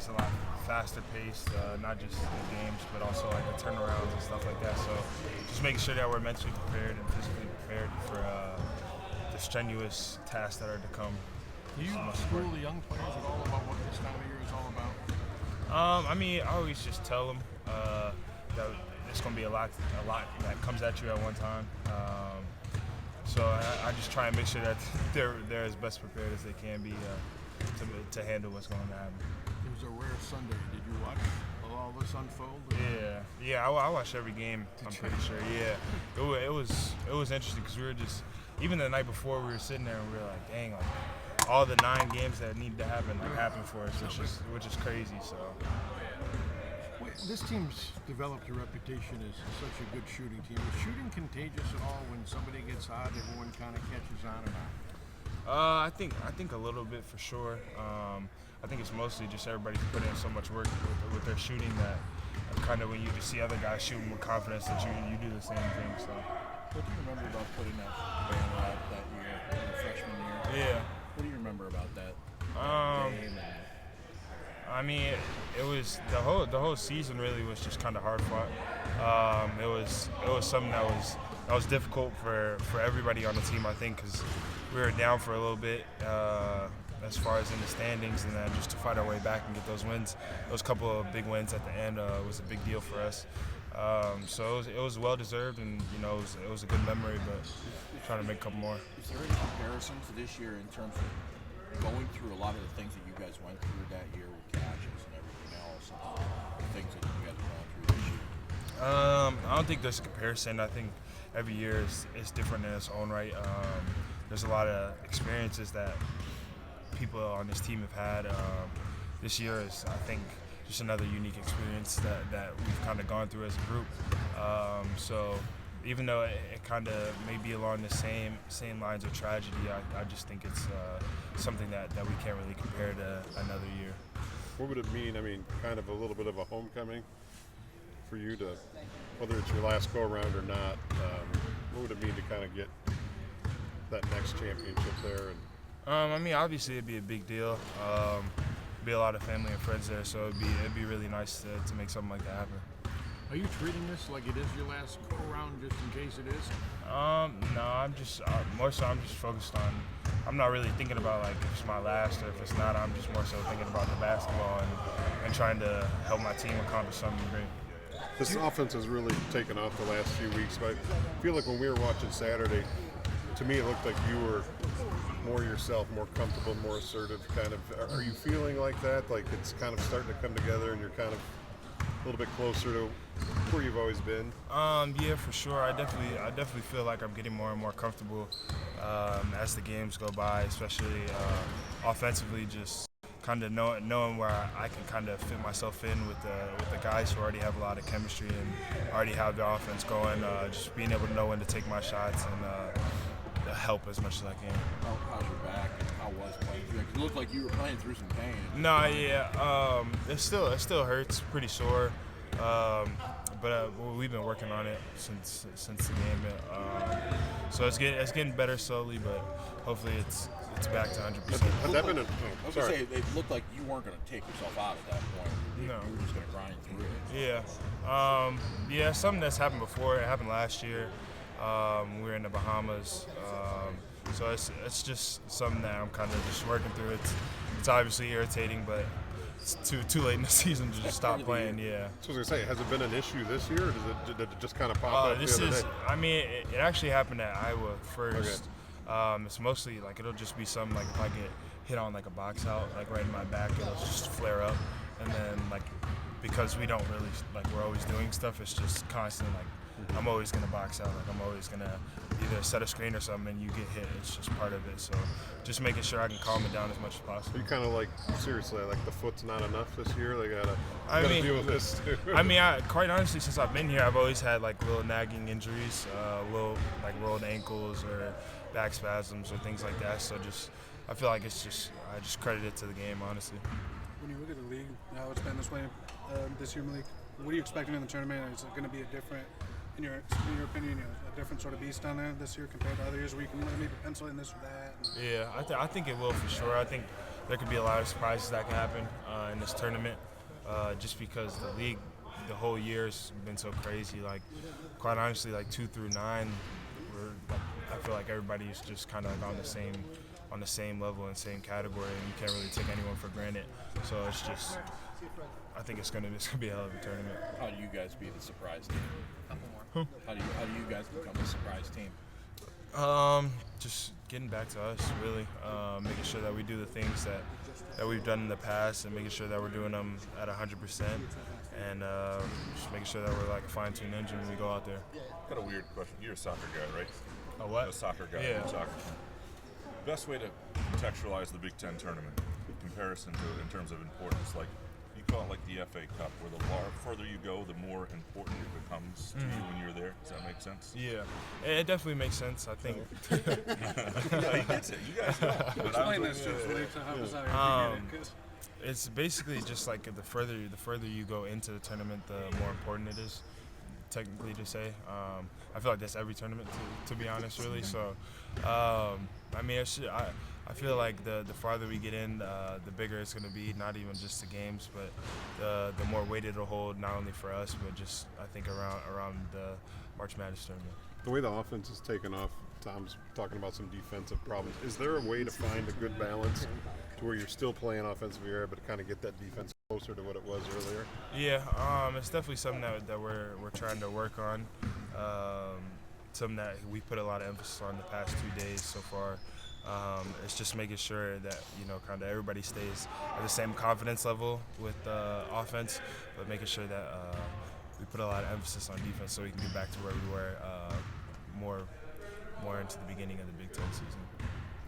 it's a lot faster paced, not just the games, but also like the turnarounds and stuff like that. So just making sure that we're mentally prepared and physically prepared for the strenuous tasks that are to come. Do you school the young players at all about what this time of year is all about? I mean, I always just tell them that it's going to be a lot that comes at you at one time. So I just try and make sure that they're as best prepared as they can be to handle what's going to happen. It was a rare Sunday. Did you watch all this unfold? Yeah. I watched every game. I'm pretty sure. Yeah, it was interesting because we were just even the night before we were sitting there and we were like, dang, like all the 9 games that needed to happen happened for us, which is crazy. So. This team's developed a reputation as such a good shooting team. Is shooting contagious at all? When somebody gets hot, everyone kind of catches on or not? I think a little bit for sure. I think it's mostly just everybody's putting in so much work with their shooting that kind of when you just see other guys shooting with confidence that you do the same thing. So. What do you remember about putting that banner out that year, your freshman year? Yeah. What do you remember about that game? I mean, it was the whole season really was just kind of hard fought. It was something that was difficult for everybody on the team, I think, because we were down for a little bit as far as in the standings, and then just to fight our way back and get those wins, those couple of big wins at the end was a big deal for us. So it was well deserved, and it was a good memory, but trying to make a couple more. Is there any comparison to this year in terms of going through a lot of the things that you guys went through that year with catches and everything else, and the things that you guys have gone through this year? I don't think there's a comparison. I think every year is different in its own right. There's a lot of experiences that people on this team have had. This year is, I think, just another unique experience that we've kind of gone through as a group. So even though it kind of may be along the same lines of tragedy, I just think it's something that we can't really compare to another year. What would it mean? I mean, kind of a little bit of a homecoming for you to, whether it's your last go-around or not, what would it mean to kind of get that next championship there? And I mean, obviously it'd be a big deal. Be a lot of family and friends there, so it'd be really nice to make something like that happen. Are you treating this like it is your last go-around, just in case it is? No, I'm just more so. I'm just focused on. I'm not really thinking about like if it's my last or if it's not. I'm just more so thinking about the basketball and trying to help my team accomplish something great. this offense has really taken off the last few weeks, but I feel like when we were watching Saturday, to me it looked like you were more yourself, more comfortable, more assertive. Kind of. Are you feeling like that? Like it's kind of starting to come together, and you're kind of a little bit closer to where you've always been? Yeah, for sure. I definitely feel like I'm getting more and more comfortable as the games go by, especially offensively. Just kind of knowing where I can kind of fit myself in with the guys who already have a lot of chemistry and already have the offense going. Just being able to know when to take my shots and help as much as I can. How's your back and how was playing through it? It looked like you were playing through some pain. No, yeah, it still hurts, pretty sore, but we've been working on it since the game. So it's getting better slowly, but hopefully it's back to 100%. Has that been I was going to say, it looked like you weren't going to take yourself out at that point. No. You were just going to grind through it. Yeah, something that's happened before. It happened last year. We were in the Bahamas, so it's just something that I'm kind of just working through. It's obviously irritating, but it's too late in the season to just stop playing. Yeah. So I was gonna say, has it been an issue this year, or did it just kind of pop up the other day? I mean, it actually happened at Iowa first. Okay. It's mostly like it'll just be something like if I get hit on like a box out, like right in my back, it'll just flare up, and then like because we don't really like we're always doing stuff, it's just constant like. I'm always going to box out. Like I'm always going to either set a screen or something and you get hit. It's just part of it. So just making sure I can calm it down as much as possible. You kind of like, seriously, like the foot's not enough this year? They gotta deal with this too. I mean, quite honestly, since I've been here, I've always had like little nagging injuries, little like rolled ankles or back spasms or things like that. So I feel like I just credit it to the game, honestly. When you look at the league, how it's been this way this year, Malik, what are you expecting in the tournament? Is it going to be a different, in your opinion, a different sort of beast down there this year compared to other years where you can maybe pencil in this or that? Yeah, I think it will for sure. I think there could be a lot of surprises that can happen in this tournament, just because the league, the whole year's been so crazy. Like, quite honestly, like 2 through 9, I feel like everybody's just kind of like on the same level and same category, and you can't really take anyone for granted. So it's just, I think it's gonna be a hell of a tournament. How do you guys be the surprise team? How do you guys become a surprise team? Just getting back to us, really. Making sure that we do the things that we've done in the past, and making sure that we're doing them at 100%, and just making sure that we're like a fine-tuned engine when we go out there. Got a weird question. You're a soccer guy, right? A what? A soccer guy. Yeah. Soccer. Best way to contextualize the Big Ten tournament in comparison to in terms of importance, like you call it like the FA Cup, where the further you go, the more important it becomes to you when you're there. Does that make sense? Yeah, it definitely makes sense. I think. Yeah, he gets it. You guys know. But Explain this to us, Malik, to help us out here. It's basically just like the further you go into the tournament, the more important it is. Technically, to say, I feel like that's every tournament, to be honest, really. So, I mean, I feel like the farther we get in, the bigger it's going to be. Not even just the games, but the more weight it'll hold, not only for us, but just I think around the March Madness tournament. The way the offense is taken off, Tom's talking about some defensive problems. Is there a way to find a good balance to where you're still playing offensive area, but kind of get that defense closer to what it was earlier? Yeah, it's definitely something that we're trying to work on. Something that we put a lot of emphasis on the past 2 days so far. It's just making sure that kind of everybody stays at the same confidence level with offense, but making sure that we put a lot of emphasis on defense so we can get back to where we were more into the beginning of the Big Ten season.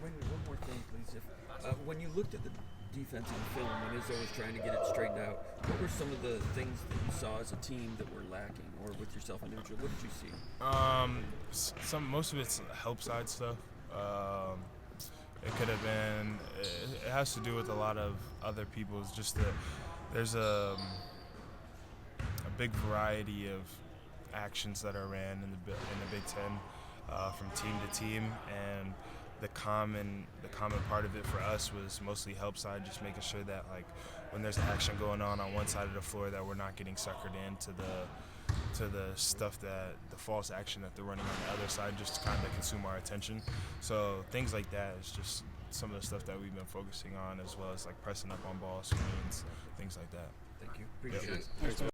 One more thing, please. When you looked at the defense on film, when Izzo was trying to get it straightened out, what were some of the things that you saw as a team that were lacking, or with yourself individually? What did you see? Most of it's help side stuff. It could have been. It has to do with a lot of other people's. Just that there's a big variety of actions that are ran in the Big Ten, from team to team, and the common part of it for us was mostly help side, just making sure that like when there's action going on one side of the floor, that we're not getting suckered into the stuff that the false action that they're running on the other side, just to kind of consume our attention. So things like that is just some of the stuff that we've been focusing on, as well as like pressing up on ball screens, things like that. Thank you. Appreciate it. Thanks,